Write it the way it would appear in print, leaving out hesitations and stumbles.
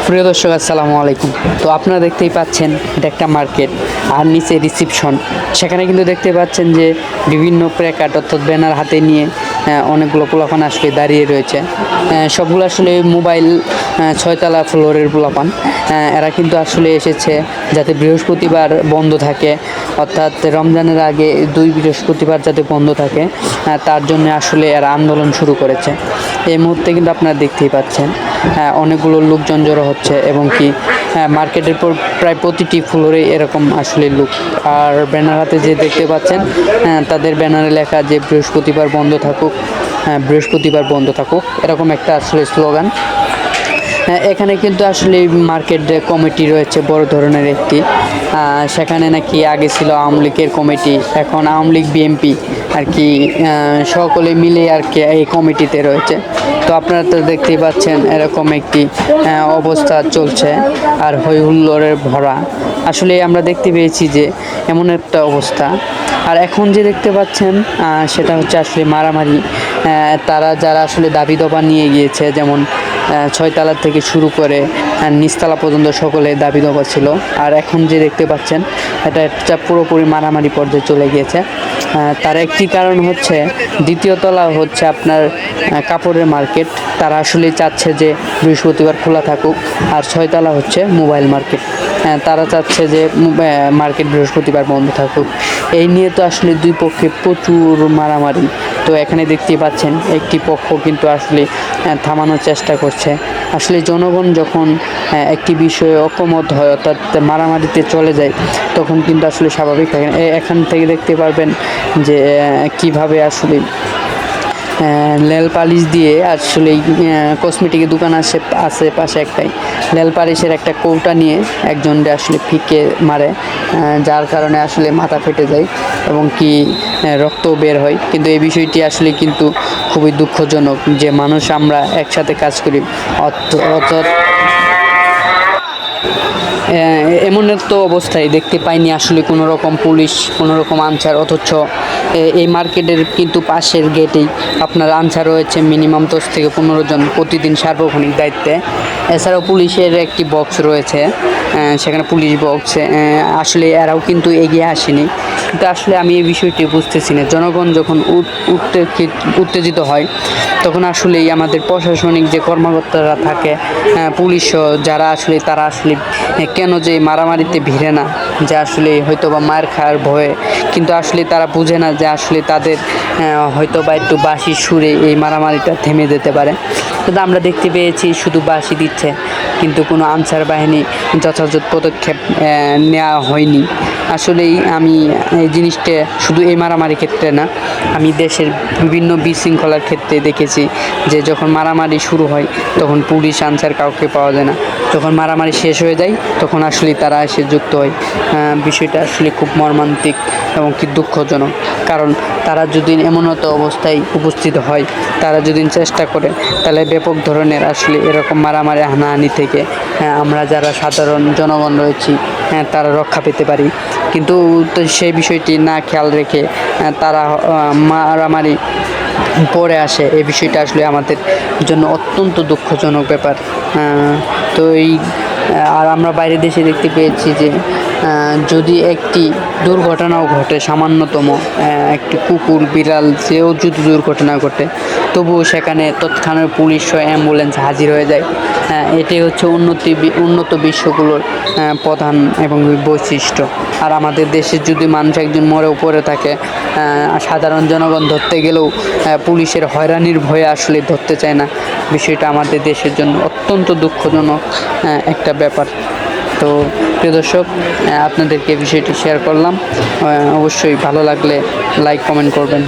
প্রিয় দর্শক আসসালামু আলাইকুম। তো আপনারা দেখতেই পাচ্ছেন এটা একটা মার্কেট আর নিচে রিসিপশন। সেখানে কিন্তু দেখতে পাচ্ছেন যে বিভিন্ন প্ল্যাকার্ড অর্থাৎ ব্যানার হাতে নিয়ে অনেকগুলো পোলাপান আসলে দাঁড়িয়ে রয়েছে। সবগুলো আসলে মোবাইল ছয়তলা ফ্লোরের পোলাপান। এরা কিন্তু আসলে এসেছে যাতে বৃহস্পতিবার বন্ধ থাকে, অর্থাৎ রমজানের আগে 2 বৃহস্পতিবার যাতে বন্ধ থাকে, তার জন্য আসলে এরা আন্দোলন শুরু করেছে। এই মুহূর্তে কিন্তু আপনারা দেখতেই পাচ্ছেন অনেকগুলো লোকজন জড়ো হচ্ছে এবং কি মার্কেটের পর প্রায় প্রতিটি ফ্লোরে এরকম আসলে লোক। আর ব্যানার হাতে যে দেখতে পাচ্ছেন তাদের ব্যানারে লেখা যে বৃহস্পতিবার বন্ধ থাকুক, বৃহস্পতিবার বন্ধ থাকুক, এরকম একটা আসলে স্লোগান। এখানে কিন্তু আসলে মার্কেট কমিটি রয়েছে বড় ধরনের একটি। সেখানে নাকি আগে ছিল আওয়ামী লীগের কমিটি, এখন আওয়ামী লীগ বিএনপি আর কি সকলে মিলে আর কি এই কমিটিতে রয়েছে। তো আপনারা তো দেখতেই পাচ্ছেন এরকম একটি অবস্থা চলছে আর হই হুল্লোড়ের ভরা। আসলে আমরা দেখতে পেয়েছি যে এমন একটা অবস্থা। আর এখন যে দেখতে পাচ্ছেন সেটা হচ্ছে আসলে মারামারি। তারা যারা আসলে দাবি দাবা নিয়ে গিয়েছে, যেমন 6 তলা থেকে শুরু করে নিচতলা পর্যন্ত সকলে দাবি দাবা ছিল। আর এখন যে দেখতে পাচ্ছেন এটা একটা পুরোপুরি মারামারি পর্যায়ে চলে গিয়েছে। তার একটি কারণ হচ্ছে দ্বিতীয় তলা হচ্ছে আপনার কাপড়ের মার্কেট। তারা আসলে চাচ্ছে যে বৃহস্পতিবার খোলা থাকুক। আর 6 তলা হচ্ছে মোবাইল মার্কেট, তারা চাচ্ছে যে মার্কেট বৃহস্পতিবার বন্ধ থাকুক। এই নিয়ে তো আসলে দুই পক্ষে প্রচুর মারামারি। তো এখানে দেখতেই পাচ্ছেন একটি পক্ষ কিন্তু আসলে থামানোর চেষ্টা করছে। আসলে জনগণ যখন একটি বিষয়ে অকমত হয় অর্থাৎ মারামারিতে চলে যায়, তখন কিন্তু আসলে স্বাভাবিক থাকে না। এখান থেকে দেখতে পারবেন যে কিভাবে আসলে নেল পালিশ দিয়ে আসলে কসমেটিকের দোকান আছে পাশে একটাই নেল পালিশের একটা কৌটা নিয়ে একজনকে আসলে ফিকে মারে, যার কারণে আসলে মাথা ফেটে যায় এবং কি রক্ত বের হয়। কিন্তু এই বিষয়টি আসলে কিন্তু খুবই দুঃখজনক যে মানুষ আমরা একসাথে কাজ করি, অর্থাৎ এমন তো অবস্থায় দেখতে পাইনি আসলে কোনো রকম পুলিশ, কোনো রকম আনসার। অথচ এই মার্কেটের কিন্তু পাশের গেটেই আপনার আনসার রয়েছে মিনিমাম 10 থেকে 15 জন প্রতিদিন সার্বক্ষণিক দায়িত্বে। এছাড়াও পুলিশের একটি বক্স রয়েছে, সেখানে পুলিশ বক্স। আসলে এরাও কিন্তু এগিয়ে আসেনি। কিন্তু আসলে আমি এই বিষয়টি বুঝতেছি না। জনগণ যখন উত্তেজিত হয় তখন আসলেই আমাদের প্রশাসনিক যে কর্মকর্তারা থাকে, পুলিশ যারা আসলে তারা আসলে কেন যে মারামারিতে ভিড়ে না, যে আসলে হয়তো বা মার খাওয়ার ভয়ে। কিন্তু আসলে তারা বুঝে না যে আসলে তাদের হয়তো বা একটু বাঁশি সুরে এই মারামারিটা থেমে যেতে পারে। কিন্তু আমরা দেখতে পেয়েছি শুধু বাঁশি দিচ্ছে, কিন্তু কোনো আনসার বাহিনী যথাযথ পদক্ষেপ নেওয়া হয়নি। আসলেই আমি এই জিনিসটা শুধু এই মারামারি ক্ষেত্রে না, আমি দেশের বিভিন্ন বিশৃঙ্খলার ক্ষেত্রে দেখেছি যে যখন মারামারি শুরু হয় তখন পুলিশ আনসার কাউকে পাওয়া যায় না। যখন মারামারি শেষ হয়ে যায় তখন আসলে তারা এসে যুক্ত হয়। বিষয়টা আসলে খুব মর্মান্তিক এবং কি দুঃখজনক। কারণ তারা যদি এমন একটা অবস্থায় উপস্থিত হয়, তারা যদি চেষ্টা করে, তাহলে ব্যাপক ধরনের আসলে এরকম মারামারি হানাহানি থেকে আমরা যারা সাধারণ জনগণ রয়েছি তারা রক্ষা পেতে পারি। কিন্তু সেই বিষয়টি না খেয়াল রেখে তারা মারামারি পরে আসে। এই বিষয়টা আসলে আমাদের জন্য অত্যন্ত দুঃখজনক ব্যাপার। তো আর আমরা বাইরের দেশে দেখতে পেয়েছি যে যদি একটি দুর্ঘটনাও ঘটে, সামান্যতম একটি কুকুর বিড়াল যেও যদি দুর্ঘটনা ঘটে, তবুও সেখানে তৎক্ষণাৎ পুলিশ ও অ্যাম্বুলেন্স হাজির হয়ে যায়। এটাই হচ্ছে উন্নত বিশ্বগুলোর প্রধান এবং বৈশিষ্ট্য। আর আমাদের দেশের যদি মানুষ একজন মরে পড়ে থাকে, সাধারণ জনগণ ধরতে গেলেও পুলিশের হয়রানির ভয়ে আসলে ধরতে চায় না। বিষয়টা আমাদের দেশের জন্য অত্যন্ত দুঃখজনক একটা ব্যাপার। তো প্রিয় দর্শক, আপনাদেরকে বিষয়টি শেয়ার করলাম। অবশ্যই ভালো লাগলে লাইক কমেন্ট করবেন।